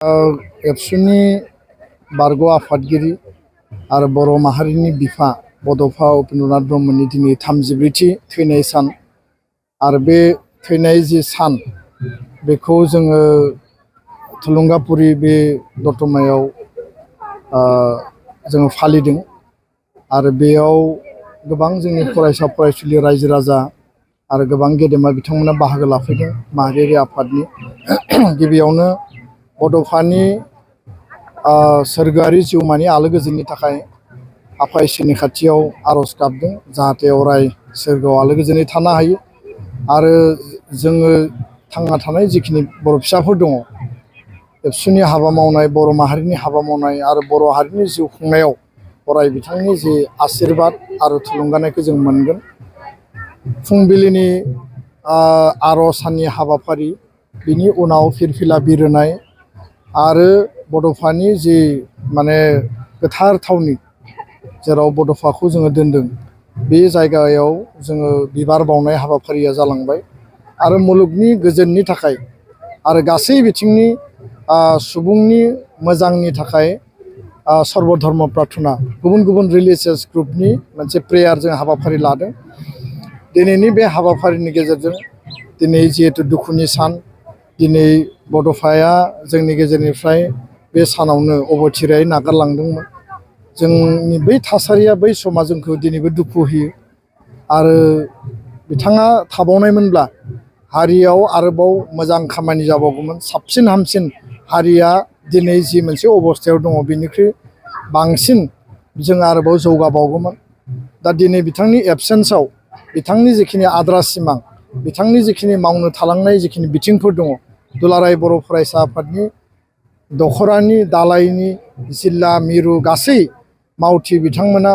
एबसुनि बारग' आफादगिरि आरो बर' माहारिनि बिफा बड'फा उपेन्द्रनाथ ब्रह्मनि दिनै 33थि थैनाय सान आरो बे थैनाय जि सान बेखौ जोङो थुलुंगापुरि बे दतमायाव जोङो फालिदों आरो बेयाव गोबां जोंनि फरायसा फरायसुलि रायजो राजा आरो गोबां गेदेमा बिथांमोना बाहागो लाफैदों माहारियारि आफादनि गिबियावनो बड'फानि सोरगोआरि जिउमानि आलो गोजोननि थाखाय आफा इसोरनि खाथियाव आर'ज गाबदों जाहाथे अराय सोरगोआव आलो गोजोनै थानो हायो आरो जोङो थांना थानाय जिखिनि बर' फिसाफोर दङ एबसुनि हाबा मावनाय बर' माहारिनि हाबा मावनाय आरो बर' हारिनि जिउ खुंनायाव अराय बिथांनि जि आशीर्बाद आरो थुलुंगानायखौ जों मोनगोन। फुंबिलिनि आर'ज साननि हाबाफारि बिनि उनाव फिरफिला बिरहोनाय आरो बड'फानि जि माने गोथार थावनि जेराव बड'फाखौ जोङो दोनदों बे जायगायाव जोङो बिबार बावनाय हाबाफारिया जालांबाय आरो मुलुगनि गोजोननि थाखाय आरो गासै बिथिंनि सुबुंनि मोजांनि थाखाय सर्व धर्म प्रार्थना गुबुन गुबुन रिलिजियास ग्रुपनि मोनसे प्रेयार जों हाबाफारि लादों। दिनैनि बे हाबाफारिनि गेजेरजों दिनै जिहेतु दुखुनि सान दिनै बड'फाया जोंनि गेजेरनिफ्राय बे सानावनो अबथिरायै नागारलांदोंमोन। जोंनि बै थासारिया बै समा जोंखौ दिनैबो दुखु होयो आरो बिथाङा थाबावनायमोनब्ला हारियाव आरोबाव मोजां खामानि जाबावगौमोन साबसिन हामसिन हारिया दिनै जि मोनसे अबस्थायाव दङ बेनिख्रुइ बांसिन जों आरोबाव जौगाबावगौमोन। दा दिनै बिथांनि एबसेन्सआव बिथांनि जिखिनि आद्रा सिमां बिथांनि जिखिनि मावनो थालांनाय जिखिनि बिथिंफोर दङ दुलाराय बर' फरायसा आफादनि दख'रानि दालायनि जिल्ला मिरु गासै मावथि बिथांमोना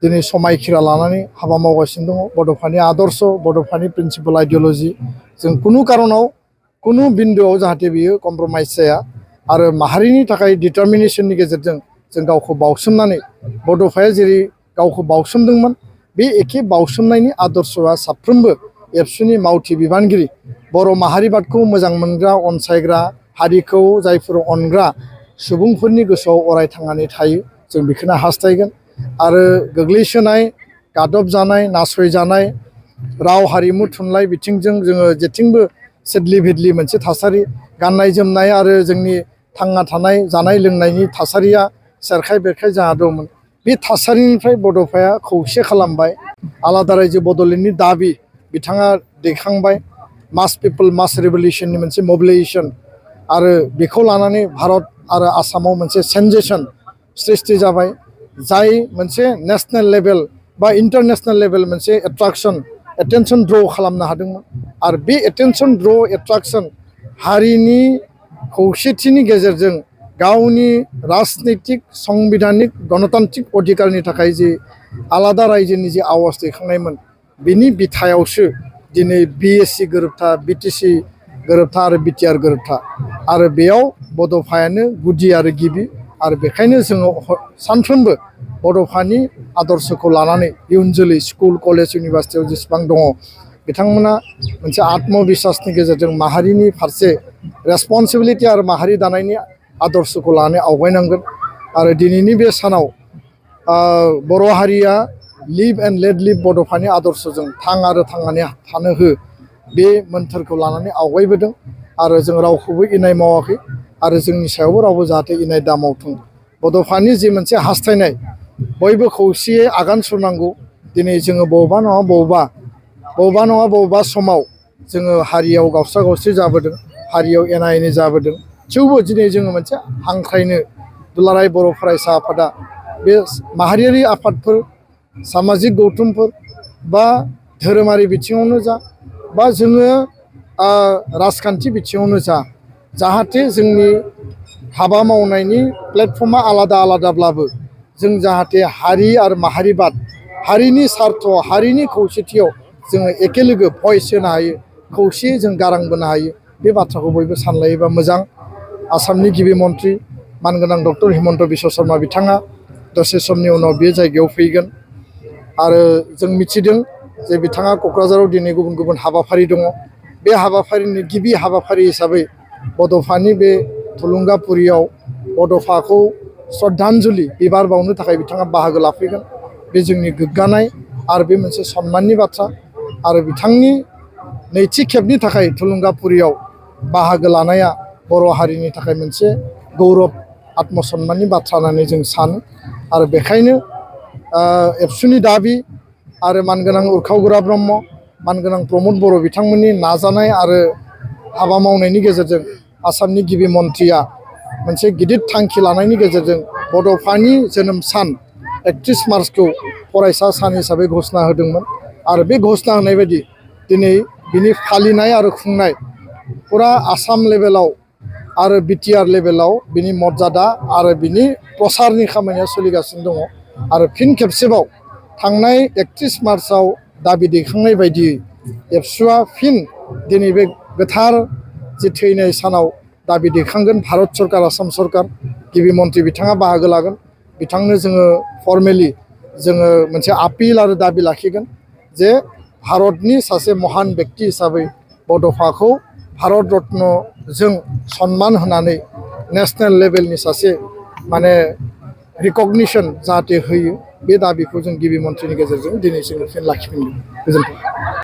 दिनै समायखिरा लानानै हाबा मावगासिनो दङ। बड'फानि आदर्श बड'फानि प्रिन्सिपाल आइडिय'लजि जों खुनु कारनाव खुनु बिन्दोआव जाहाथे बियो कमप्रमाइज जाया आरो माहारिनि थाखाय डिटारमिनेसननि गेजेरजों जों गावखौ बावसोमनानै बड'फाया जेरै गावखौ बावसोमदोंमोन बे एखे बावसोमनायनि आदर्शआ साफ्रोमबो एबसुनि मावथि बिबानगिरि बर' माहारिबादखौ मोजां मोनग्रा अनसायग्रा हारिखौ जायफोर अनग्रा सुबुंफोरनि गोसोआव अराय थांनानै थायो जों बेखौनो हास्थायगोन आरो गोग्लैसोनाय गादबजानाय नासयजानाय राव हारिमु थुनलाइ बिथिंजों जोङो जेथिंबो सेदलि भेदलि मोनसे थासारि गाननाय जोमनाय आरो जोंनि थांना थानाय जानाय लोंनायनि थासारिया सेरखाय बेरखाय जाना दंमोन। बे थासारिनिफ्राय बड'फाया खौसे खालामबाय आलादा रायजो बड'लेण्डनि दाबि बिथाङा दैखांबाय मास पिपोल मास रिभलिउसननि मोनसे मबिलाइजेसन आरो बेखौ लानानै भारत आरो आसामाव मोनसे सेन्सेसन सृष्टि जाबाय जाय मोनसे नेसनेल लेभेल बा इन्टारनेसनेल लेभेल मोनसे एटेनसन ड्र खालामनो हादोंमोन आरो बे एटेनसन ड्र एट्राक्सन हारिनि खौसेथिनि गेजेरजों गावनि राजनितिक संबिधानिक गणतान्त्रिक अधिकारनि थाखाय जि आलादा रायजोनि जि आवाज दैखांनायमोन बिनि बिथायावसो दिनै बिएससि गोरोबथा बिटिसि गोरोबथा आरो बिटिआर गोरोबथा आरो बेयाव बड'फायानो गुदि आरो गिबि आरो बेखायनो जोङो सानफ्रोमबो बड'फानि आदर्शखौ लानानै इयुन जोलै स्कुल कलेज इउनिभारसिटियाव जेसेबां दङ बिथांमोना मोनसे आत्मबिसासनि गेजेरजों माहारिनि फारसे रेसपन्सिबिलिटि आरो माहारि दानायनि आदर्शखौ लानानै आवगायनांगोन आरो दिनैनि बे सानाव बर' हारिया लिभ एन्ड लेट लिभ बड'फानि आदर्शजों थां आरो थांनानै थानो हो बे मोन्थोरखौ लानानै आवगायबोदों आरो जों रावखौबो इनाय मावाखै आरो जोंनि सायावबो रावबो जाहाथे इनाय दा मावथों। बड'फानि जि मोनसे हास्थायनाय बयबो खौसेयै आगान सुरनांगौ। दिनै जोङो बबेबा नङा बबेबा समाव जोङो हारियाव गावस्रा गावस्रि जाबोदों हारियाव एना एनि जाबोदों थेवबो दिनै जोङो मोनसे हांख्रायनो दुलाराय बर' फरायसा आफादा बे माहारियारि आफादफोर सामाजिक गौथुमफोर बा धोरोमारि बिथिङावनो जा बा जोङो राजखान्थि बिथिङावनो जा जाहाथे जोंनि हाबा मावनायनि प्लेटफर्मा आलादा आलादाब्लाबो जों जाहाथे हारि आरो माहारिबाद हारिनि सार्थ हारिनि खौसेथियाव जोङो एखे लोगो भइस होनो हायो खौसेयै जों गारां बोनो हायो बे बाथ्राखौ बयबो सानलायोबा मोजां। आसामनि गिबि मन्थ्रि मानगोनां डक्टर हिमन्त बिश्व शर्मा बिथाङा दसे समनि उनाव बे जायगायाव फैगोन आरो जों मिथिदों जे बिथाङा क'क्राझाराव दिनै गुबुन गुबुन हाबाफारि दङ। बे हाबाफारिनि गिबि हाबाफारि हिसाबै बड'फानि बे थुलुंगापुरियाव बड'फाखौ श्रद्धांजलि बिबार बावनो थाखाय बिथाङा बाहागो लाफैगोन। बे जोंनि गोग्गानाय आरो बे मोनसे सन्माननि बाथ्रा। आरो बिथांनि नैथि खेबनि थाखाय थुलुंगापुरियाव बाहागो लानाया बर' हारिनि थाखाय मोनसे गौरब आत्मसन्माननि बाथ्रा होननानै जों सानो। आरो बेखायनो एबसुनि दाबि आरो मानगोनां उरखावगोरा ब्रह्म, मानगोनां प्रमद बर' बिथांमोननि नाजानाय आरो हाबा मावनायनि गेजेरजों आसामनि गिबि मन्थ्रिया मोनसे गिदिर थांखि लानायनि गेजेरजों बड'फानि जोनोम सान 31 मार्चखौ फरायसा सान हिसाबै घोषणा होदोंमोन। आरो बे घोषणा होनाय बायदि दिनै बिनि फालिनाय आरो खुंनाय फुरा आसाम लेभेलाव आरो बिटिआर लेभेलाव बिनि मर्यादा आरो बिनि प्रसारनि खामानिया सोलिगासिनो दङ। आरो फिन खेबसेबाव थांनाय 31 मार्चआव दाबि दैखांनाय बायदियै एबसुआ फिन दिनै बे गोथार जि थैनाय सानाव दाबि दैखांगोन। भारत सरकार, आसाम सरकार गिबि मन्थ्रि बिथाङा बाहागो लागोन। बिथांनो जोङो फर्मेलि जोङो मोनसे आपिल आरो दाबि लाखिगोन जे भारतनि सासे महान बेक्ति हिसाबै बड'फाखौ भारत रत्नजों सन्मान होनानै नेसनेल लेभेलनि सासे माने रिकगनिसन जाहाथे होयो, बे दाबिखौ जों गिबि मन्थ्रिनि गेजेरजों दिनै जोङो फिन लाखिफिनदों। गोजोन्थों।